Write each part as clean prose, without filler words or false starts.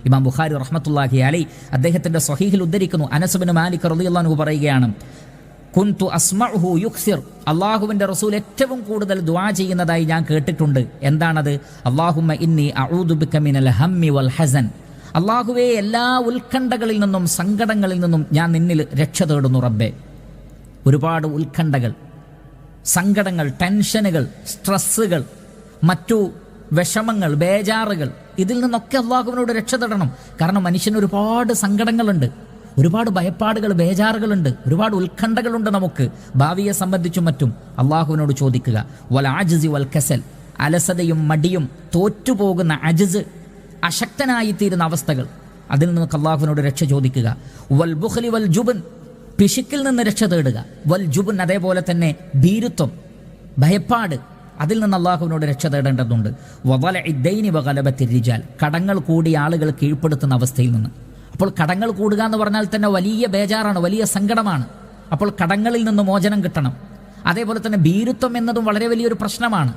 ഇമാം ബുഖാരി റഹ്മത്തുള്ളാഹി അലൈഹി അദ്ദേഹത്തിൻ്റെ സ്വഹീഹിൽ ഉദ്ധരിക്കുന്നു, അനസ് ഇബ്നു മാലിക് റളിയല്ലാഹു അൻഹു പറയുകയാണ്, കുന്തു അസ്മഉഹു യുക്സിർ, അല്ലാഹുവിൻ്റെ റസൂൽ ഏറ്റവും കൂടുതൽ ദുആ ചെയ്യുന്നതായി ഞാൻ കേട്ടിട്ടുണ്ട്. എന്താണത്? അല്ലാഹുമ്മ ഇന്നി അഊദു ബിക മിനൽ ഹമ്മി വൽ ഹസൻ, അല്ലാഹുവേ എല്ലാ ഉത്കണ്ഠകളിൽ നിന്നും സങ്കടങ്ങളിൽ നിന്നും ഞാൻ നിന്നിൽ രക്ഷ തേടുന്നു റബ്ബേ. ഒരുപാട് ഉത്കണ്ഠകൾ, സങ്കടങ്ങൾ, ടെൻഷനുകൾ, സ്ട്രെസ്സുകൾ, മറ്റു വിഷമങ്ങൾ, ബേജാറുകൾ, ഇതിൽ നിന്നൊക്കെ അള്ളാഹുവിനോട് രക്ഷ തേടണം. കാരണം മനുഷ്യന് ഒരുപാട് സങ്കടങ്ങളുണ്ട്, ഒരുപാട് ഭയപ്പാടുകൾ, ബേജാറുകളുണ്ട്, ഒരുപാട് ഉത്കണ്ഠകളുണ്ട് നമുക്ക് ഭാവിയെ സംബന്ധിച്ചും മറ്റും. അള്ളാഹുവിനോട് ചോദിക്കുക. വൽ ആജിസി വൽ കസൽ, അലസതയും മടിയും തോറ്റുപോകുന്ന അജിസ്, അശക്തനായിത്തീരുന്ന അവസ്ഥകൾ, അതിൽ നിന്നൊക്കെ അള്ളാഹുവിനോട് രക്ഷ ചോദിക്കുക. വൽ ബുഖ്ലി വൽ ജുബ്ൻ, പിശുക്കിൽ നിന്ന് രക്ഷ തേടുക. വൽ ജുബ്ൻ, അതേപോലെ തന്നെ ഭീരുത്വം, ഭയപ്പാട്, അതിൽ നിന്ന് അള്ളാഹുവിനോട് രക്ഷ തേടേണ്ടതുണ്ട്. വദലഇ ദൈനി വഗലബത്തി റിജാൽ, കടങ്ങൾ കൂടി ആളുകൾ കീഴ്പ്പെടുത്തുന്ന അവസ്ഥയിൽ നിന്ന്. അപ്പോൾ കടങ്ങൾ കൂടുക എന്ന് പറഞ്ഞാൽ തന്നെ വലിയ ബേജാറാണ്, വലിയ സങ്കടമാണ്. അപ്പോൾ കടങ്ങളിൽ നിന്ന് മോചനം കിട്ടണം. അതേപോലെ തന്നെ ഭീരുത്വം എന്നതും വളരെ വലിയൊരു പ്രശ്നമാണ്.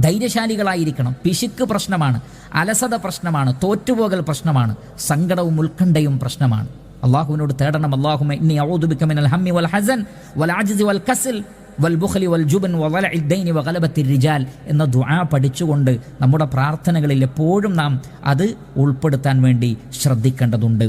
ധൈര്യശാലികളായിരിക്കണം. പിശുക്ക് പ്രശ്നമാണ്, അലസത പ്രശ്നമാണ്, തോറ്റുപോകൽ പ്രശ്നമാണ്, സങ്കടവും ഉത്കണ്ഠയും പ്രശ്നമാണ്. അള്ളാഹുവിനോട് തേടണം. അല്ലാഹുമ്മ ഇന്നി അഊദു ബിക മിനൽ ഹമ്മി വൽ ഹസൻ വൽ ആജിസി വൽ കസൽ വൽ ബുഖ്ലി വൽ ജുബ്ൻ വദലഇ ദൈനി വഗലബത്തി റിജാൽ എന്ന ദുആ പഠിച്ചുകൊണ്ട് നമ്മുടെ പ്രാർത്ഥനകളിൽ എപ്പോഴും നാം അത് ഉൾപ്പെടുത്താൻ വേണ്ടി ശ്രദ്ധിക്കേണ്ടതുണ്ട്.